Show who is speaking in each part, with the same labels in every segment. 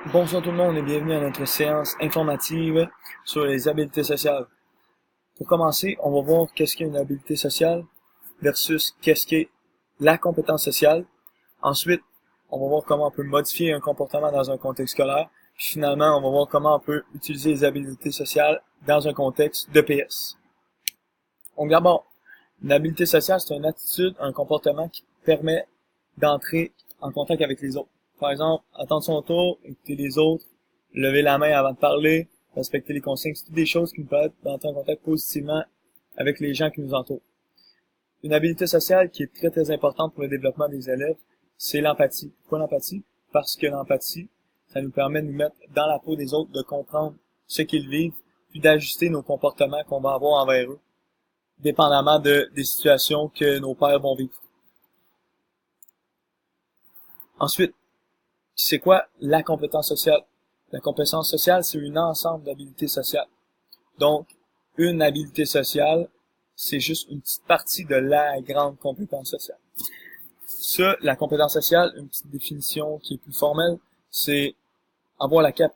Speaker 1: Bonsoir tout le monde et bienvenue à notre séance informative sur les habiletés sociales. Pour commencer, on va voir qu'est-ce qu'est une habileté sociale versus qu'est-ce qu'est la compétence sociale. Ensuite, on va voir comment on peut modifier un comportement dans un contexte scolaire. Puis finalement, on va voir comment on peut utiliser les habiletés sociales dans un contexte de PS. Donc d'abord, une habileté sociale, c'est une attitude, un comportement qui permet d'entrer en contact avec les autres. Par exemple, attendre son tour, écouter les autres, lever la main avant de parler, respecter les consignes, c'est toutes des choses qui nous permettent d'entrer en contact positivement avec les gens qui nous entourent. Une habileté sociale qui est très très importante pour le développement des élèves, c'est l'empathie. Pourquoi l'empathie? Parce que l'empathie, ça nous permet de nous mettre dans la peau des autres, de comprendre ce qu'ils vivent, puis d'ajuster nos comportements qu'on va avoir envers eux, dépendamment des situations que nos pères vont vivre. Ensuite, c'est quoi la compétence sociale? La compétence sociale, c'est un ensemble d'habilités sociales. Donc, une habilité sociale, c'est juste une petite partie de la grande compétence sociale. Ça, la compétence sociale, une petite définition qui est plus formelle, c'est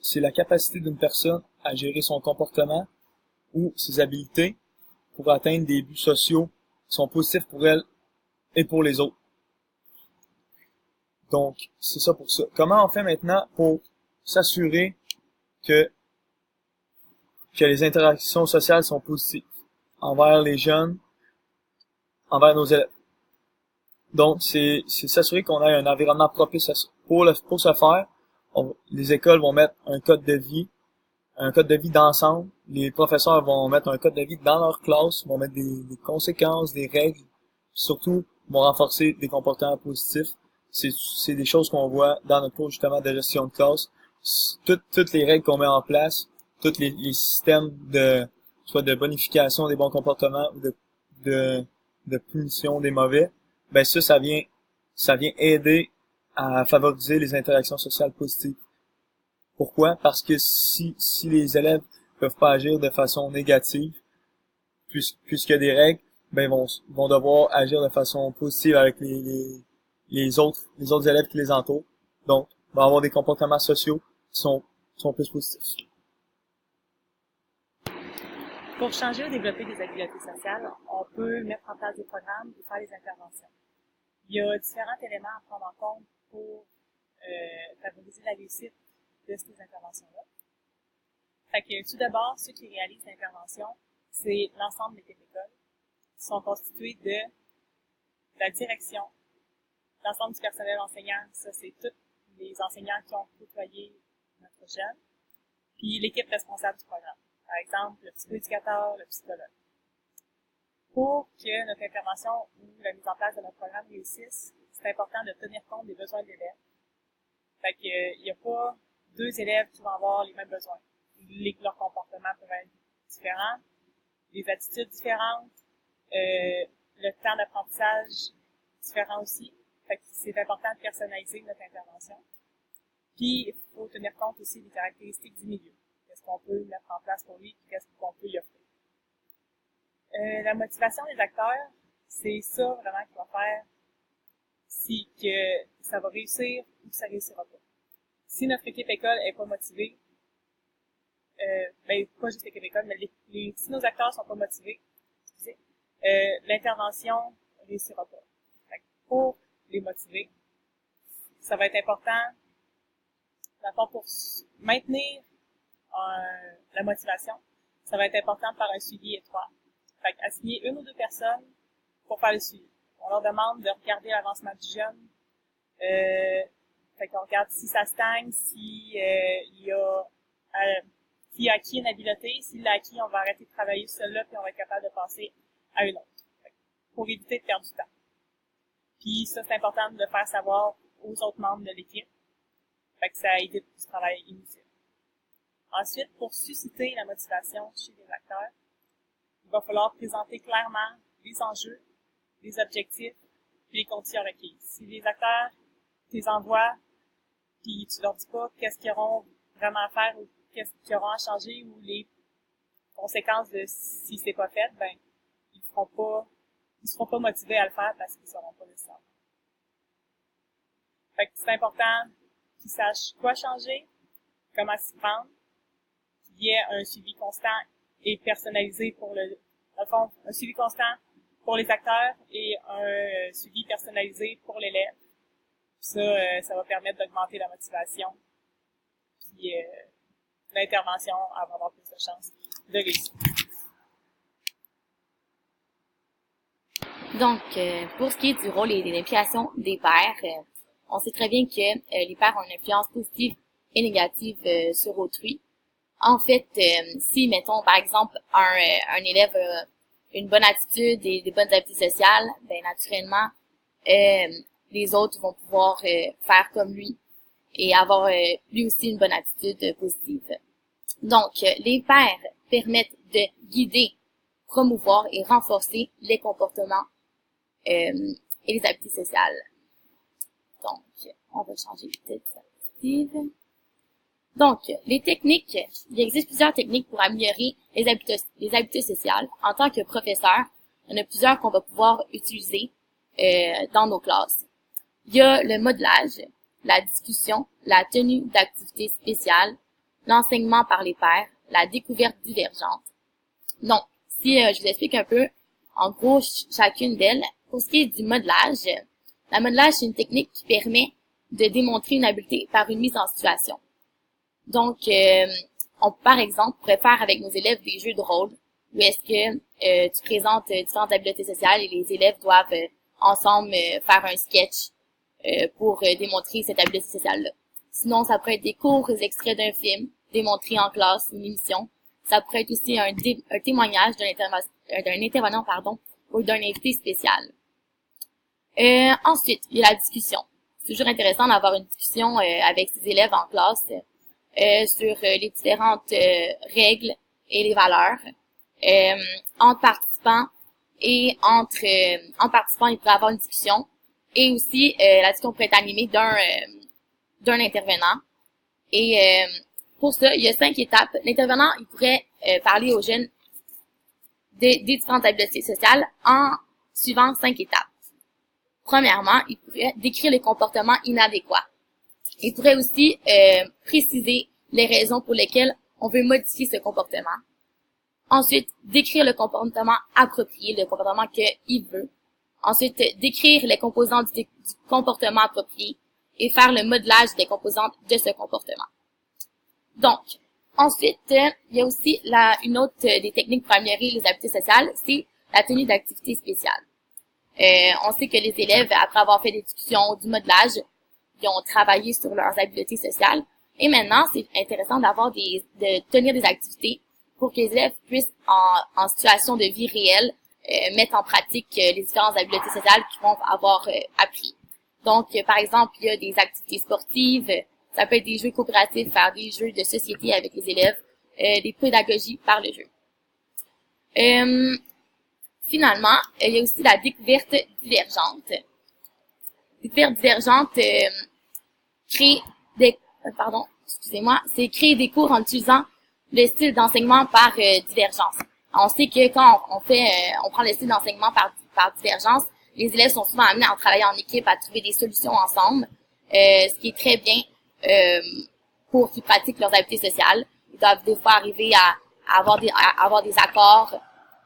Speaker 1: c'est la capacité d'une personne à gérer son comportement ou ses habiletés pour atteindre des buts sociaux qui sont positifs pour elle et pour les autres. Donc, c'est ça pour ça. Comment on fait maintenant pour s'assurer que, que les interactions sociales sont positives envers les jeunes, envers nos élèves? Donc, c'est s'assurer qu'on ait un environnement propice à ça. Pour ce faire, les écoles vont mettre un code de vie d'ensemble. Les professeurs vont mettre un code de vie dans leur classe, vont mettre des conséquences, des règles, surtout vont renforcer des comportements positifs. C'est des choses qu'on voit dans notre cours justement de gestion de classe. Toutes les règles qu'on met en place, tous les systèmes soit de bonification des bons comportements ou de, de punition des mauvais, ben ça vient aider à favoriser les interactions sociales positives. Pourquoi? Parce que si les élèves peuvent pas agir de façon négative, puisqu'il y a des règles, ben vont devoir agir de façon positive avec les autres élèves qui les entourent. Donc, vont avoir des comportements sociaux qui sont plus positifs.
Speaker 2: Pour changer ou développer des habiletés sociales, on peut mettre en place des programmes et faire des interventions. Il y a différents éléments à prendre en compte pour favoriser la réussite de ces interventions-là. Fait que tout d'abord, ceux qui réalisent l'intervention, c'est l'ensemble des écoles, qui sont constitués de la direction, l'ensemble du personnel enseignant, ça c'est tous les enseignants qui ont côtoyé notre jeune, puis l'équipe responsable du programme. Par exemple, le psychoéducateur, le psychologue. Pour que notre intervention ou la mise en place de notre programme réussisse, c'est important de tenir compte des besoins de l'élève. Fait que, il n'y a pas deux élèves qui vont avoir les mêmes besoins. Leurs comportements peuvent être différents, des attitudes différentes, le temps d'apprentissage différent aussi. Fait que c'est important de personnaliser notre intervention. Puis, il faut tenir compte aussi des caractéristiques du milieu. Qu'est-ce qu'on peut mettre en place pour lui, et qu'est-ce qu'on peut y offrir. La motivation des acteurs, c'est ça vraiment qui va faire si que ça va réussir ou ça réussira pas. Si notre équipe école est pas motivée, ben pas juste l'équipe école, mais si nos acteurs sont pas motivés, l'intervention réussira pas. Fait que pour les motiver, ça va être important, d'abord pour maintenir la motivation, ça va être important de faire un suivi étroit. Fait assigner une ou deux personnes pour faire le suivi. On leur demande de regarder l'avancement du jeune. Fait qu'on regarde si ça stagne, si il a acquis une habileté. S'il l'a acquis, on va arrêter de travailler sur celle-là puis on va être capable de passer à une autre. Pour éviter de perdre du temps. Puis ça, c'est important de le faire savoir aux autres membres de l'équipe. Fait que ça évite du travail inutile. Ensuite, pour susciter la motivation chez les acteurs, il va falloir présenter clairement les enjeux, les objectifs, puis les conditions requises. Si les acteurs les envoient, puis tu leur dis pas qu'est-ce qu'ils auront vraiment à faire ou qu'est-ce qu'ils auront à changer ou les conséquences de si c'est pas fait, ben ils seront pas motivés à le faire parce qu'ils sauront pas nécessairement. Fait que c'est important qu'ils sachent quoi changer, comment s'y prendre, qu'il y ait un suivi constant et personnalisé pour dans le fond, un suivi constant pour les acteurs et un suivi personnalisé pour l'élève. Ça, ça va permettre d'augmenter la motivation, puis l'intervention va avoir plus de chances de réussir.
Speaker 3: Donc, pour ce qui est du rôle et de l'implication des pairs, on sait très bien que les pairs ont une influence positive et négative sur autrui. En fait, si, mettons, par exemple, un élève a une bonne attitude et des bonnes habitudes sociales, ben naturellement, les autres vont pouvoir faire comme lui et avoir lui aussi une bonne attitude positive. Donc, les pairs permettent de guider, promouvoir et renforcer les comportements et les habitudes sociales. Donc, on va changer de diapositive. Donc, les techniques, il existe plusieurs techniques pour améliorer les habitudes sociales. En tant que professeur, il y en a plusieurs qu'on va pouvoir utiliser dans nos classes. Il y a le modelage, la discussion, la tenue d'activités spéciales, l'enseignement par les pairs, la découverte divergente. Donc, si je vous explique un peu, en gros, chacune d'elles, pour ce qui est du modelage, la modelage, c'est une technique qui permet de démontrer une habileté par une mise en situation. Donc, par exemple, pourrait faire avec nos élèves des jeux de rôle, où est-ce que tu présentes différentes habiletés sociales et les élèves doivent ensemble faire un sketch pour démontrer cette habileté sociale-là. Sinon, ça pourrait être des courts extraits d'un film, démontrés en classe, une émission. Ça pourrait être aussi un témoignage d'un intervenant, ou d'un invité spécial. Ensuite, il y a la discussion. C'est toujours intéressant d'avoir une discussion avec ses élèves en classe sur les différentes règles et les valeurs. Entre participants et entre participants, il pourrait y avoir une discussion. Et aussi, la discussion pourrait être animée d'un intervenant. Et pour ça, il y a 5 étapes. L'intervenant, il pourrait parler aux jeunes des différentes habiletés sociales en suivant 5 étapes. Premièrement, il pourrait décrire les comportements inadéquats. Il pourrait aussi préciser les raisons pour lesquelles on veut modifier ce comportement. Ensuite, décrire le comportement approprié, le comportement qu'il veut. Ensuite, décrire les composants du comportement approprié et faire le modelage des composantes de ce comportement. Donc, ensuite, il y a aussi une autre des techniques pour améliorer les habiletés sociales, c'est la tenue d'activités spéciales. On sait que les élèves, après avoir fait des discussions, du modelage, ils ont travaillé sur leurs habiletés sociales. Et maintenant, c'est intéressant de tenir des activités pour que les élèves puissent, en situation de vie réelle, mettre en pratique les différentes habiletés sociales qu'ils vont avoir appris. Donc, par exemple, il y a des activités sportives, ça peut être des jeux coopératifs, faire des jeux de société avec les élèves, des pédagogies par le jeu. Finalement, il y a aussi la découverte divergente. Découverte divergente c'est créer des cours en utilisant le style d'enseignement par divergence. On sait que quand on prend le style d'enseignement par divergence, les élèves sont souvent amenés à travailler en équipe, à trouver des solutions ensemble, ce qui est très bien pour qu'ils pratiquent leurs habiletés sociales. Ils doivent des fois arriver à avoir des accords.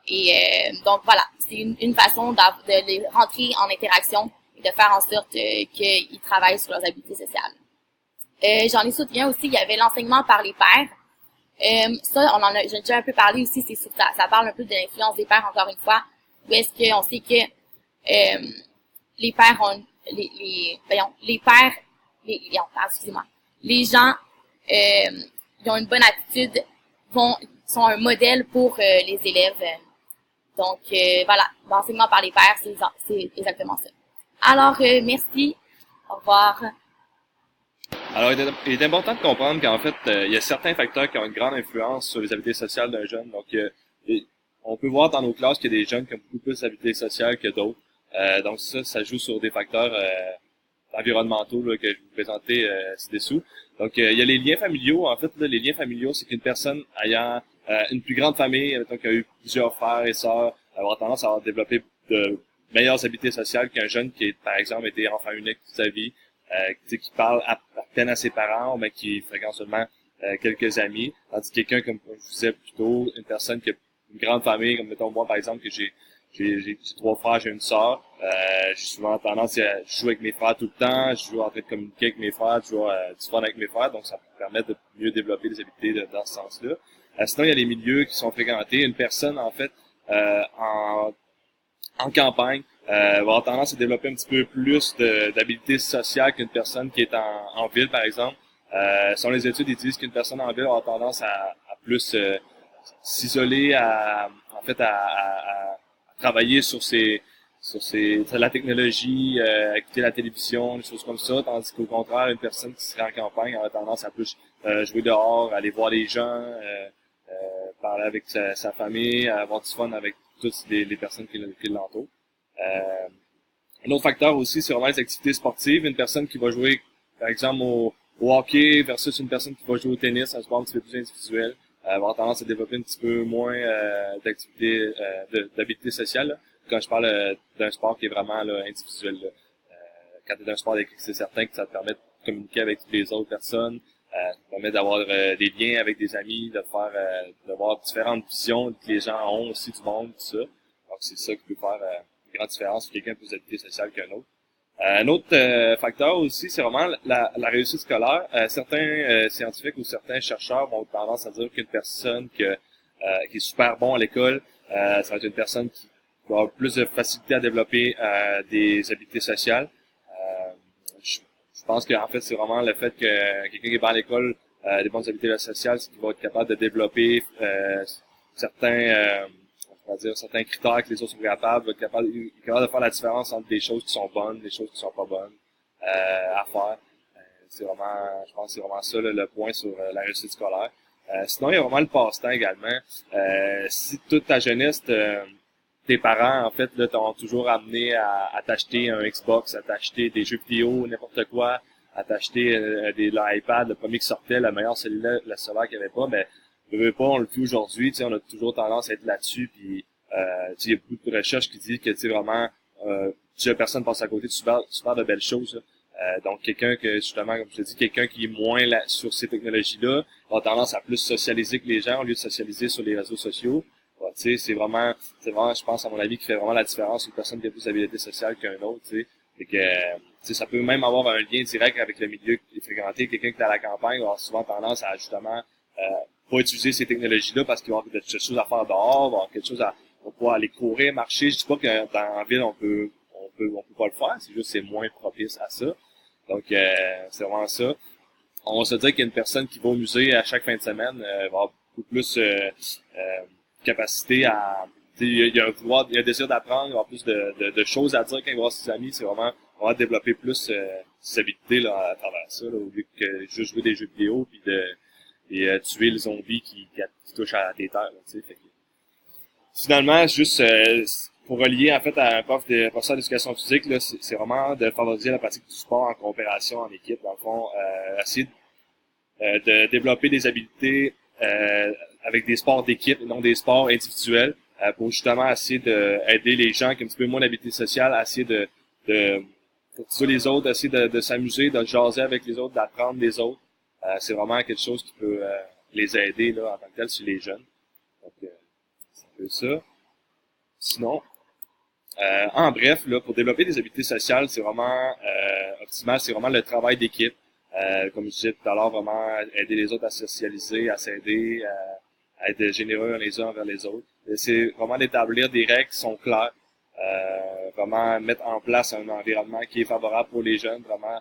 Speaker 3: Et donc voilà, c'est une façon de les rentrer en interaction et de faire en sorte qu'ils travaillent sur leurs habiletés sociales. J'en ai soutenu aussi, il y avait l'enseignement par les pairs. J'ai déjà un peu parlé aussi, c'est sur ça parle un peu de l'influence des pairs encore une fois, où est-ce qu'on sait que les pairs ont les gens qui ont une bonne attitude sont un modèle pour les élèves. Donc voilà, l'enseignement par les pairs, c'est exactement ça. Alors merci, au revoir.
Speaker 4: Alors, il est important de comprendre qu'en fait, il y a certains facteurs qui ont une grande influence sur les habiletés sociales d'un jeune. Donc, on peut voir dans nos classes qu'il y a des jeunes qui ont beaucoup plus d'habiletés sociales que d'autres. Donc ça joue sur des facteurs environnementaux là, que je vous présentais ci-dessous. Donc, il y a les liens familiaux. En fait, là, les liens familiaux, c'est qu'une personne ayant une plus grande famille, mettons, qui a eu plusieurs frères et sœurs, avoir tendance à avoir développé de meilleures habiletés sociales qu'un jeune qui, par exemple, été enfant unique toute sa vie, qui parle à peine à ses parents, mais qui fréquente seulement quelques amis. Tandis que quelqu'un, comme je vous disais plus tôt, une personne qui a une grande famille, comme mettons moi par exemple, que j'ai 3 frères, j'ai une sœur. J'ai souvent tendance à jouer avec mes frères tout le temps, je joue en train de communiquer avec mes frères, je joue du fun avec mes frères, donc ça me permet de mieux développer des habiletés dans ce sens-là. Sinon, il y a les milieux qui sont fréquentés. Une personne, en fait, en campagne, va avoir tendance à développer un petit peu plus d'habiletés sociales qu'une personne qui est en ville, par exemple. Selon les études, ils disent qu'une personne en ville va avoir tendance à plus s'isoler, à travailler sur la technologie, écouter la télévision, des choses comme ça, tandis qu'au contraire, une personne qui serait en campagne aura tendance à plus jouer dehors, aller voir les gens, parler avec sa famille, avoir du fun avec toutes les personnes qui l'entourent. Un autre facteur aussi, c'est vraiment les activités sportives. Une personne qui va jouer, par exemple, au hockey versus une personne qui va jouer au tennis, un sport un petit peu plus individuel, va avoir tendance à développer un petit peu moins d'activités, d'habiletés sociales. Là. Quand je parle d'un sport qui est vraiment là, individuel, là. Quand tu es dans un sport d'équipe, c'est certain que ça te permet de communiquer avec toutes les autres personnes, ça te permet d'avoir des liens avec des amis, d'avoir différentes visions que les gens ont aussi du monde, tout ça. Donc c'est ça qui peut faire une grande différence pour quelqu'un plus d'habileté sociale qu'un autre. Un autre facteur aussi, c'est vraiment la réussite scolaire. Certains scientifiques ou certains chercheurs vont avoir tendance à dire qu'une personne qui est super bon à l'école, ça va être une personne qui va avoir plus de facilité à développer des habiletés sociales. Je pense qu'en fait, c'est vraiment le fait que quelqu'un qui est bon à l'école, des bonnes habiletés sociales, c'est qu'il va être capable de développer certains critères que les autres sont capables, va être capable de faire la différence entre des choses qui sont bonnes, des choses qui sont pas bonnes à faire. C'est vraiment, je pense que c'est vraiment ça le point sur la réussite scolaire. Sinon, il y a vraiment le passe-temps également. Si toute ta jeunesse, tes parents, en fait, là, t'ont toujours amené à t'acheter un Xbox, à t'acheter des jeux vidéo, n'importe quoi, à t'acheter l'iPad, le premier qui sortait, le meilleur cellulaire qu'il n'y avait pas, mais on le fait aujourd'hui, tu sais, on a toujours tendance à être là-dessus, puis il y a beaucoup de recherches qui disent que tu sais vraiment personne passe à côté de super de belles choses. Donc quelqu'un que justement, comme je te dis, quelqu'un qui est moins là sur ces technologies-là, a tendance à plus socialiser que les gens au lieu de socialiser sur les réseaux sociaux. Ouais, tu sais, c'est vraiment, je pense à mon avis, qui fait vraiment la différence une personne qui a plus d'habileté sociale qu'un autre, tu sais. Fait que, tu sais, ça peut même avoir un lien direct avec le milieu qui est fréquenté. Quelqu'un qui est à la campagne va avoir souvent tendance à justement pas utiliser ces technologies-là parce qu'il va avoir quelque chose à faire dehors, va avoir quelque chose on peut aller courir, marcher. Je dis pas que dans la ville on peut pas le faire, c'est juste c'est moins propice à ça. Donc c'est vraiment ça. On va se dire qu'il y a une personne qui va au musée à chaque fin de semaine va avoir beaucoup plus capacité à, il y a un désir d'apprendre, il va avoir plus de choses à dire quand il va voir ses amis. C'est vraiment développer plus ses habiletés là à travers ça, là, au lieu que juste jouer des jeux vidéo puis tuer le zombie qui touche à tes terres, tu sais. Finalement, juste pour relier en fait à un professeur d'éducation physique, là, c'est vraiment de favoriser la pratique du sport en coopération, en équipe, dans le fond, essayer de développer des habiletés avec des sports d'équipe et non des sports individuels, pour justement essayer d'aider les gens qui ont un petit peu moins d'habileté sociale à essayer de cultiver les autres, essayer de s'amuser, de jaser avec les autres, d'apprendre des autres. C'est vraiment quelque chose qui peut les aider là en tant que tel sur les jeunes. Donc c'est un peu ça. Sinon, en bref, là, pour développer des habiletés sociales, c'est vraiment optimal, c'est vraiment le travail d'équipe. Comme je disais tout à l'heure, vraiment aider les autres à socialiser, à s'aider, à être généreux les uns envers les autres. C'est vraiment d'établir des règles qui sont claires, vraiment mettre en place un environnement qui est favorable pour les jeunes, vraiment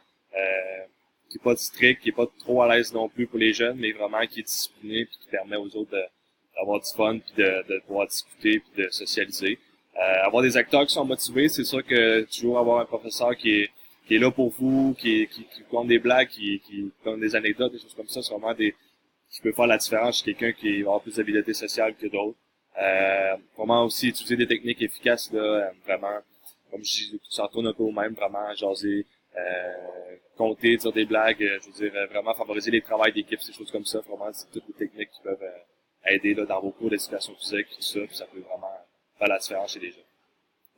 Speaker 4: qui est pas strict, qui est pas trop à l'aise non plus pour les jeunes, mais vraiment qui est discipliné puis qui permet aux autres d'avoir du fun puis de pouvoir discuter puis de socialiser. Avoir des acteurs qui sont motivés, c'est sûr que toujours avoir un professeur qui est là pour vous, qui compte des blagues, qui compte des anecdotes, des choses comme ça, c'est vraiment qui peut faire la différence chez quelqu'un qui va avoir plus d'habileté sociale que d'autres. Vraiment aussi utiliser des techniques efficaces, là, vraiment, comme je dis, ça tourne un peu au même, vraiment jaser, compter, dire des blagues, je veux dire, vraiment favoriser les travails d'équipe, ces choses comme ça, vraiment, c'est toutes les techniques qui peuvent aider là, dans vos cours d'éducation physique, tout ça, puis ça peut vraiment faire la différence chez les gens.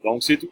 Speaker 4: Donc, c'est tout.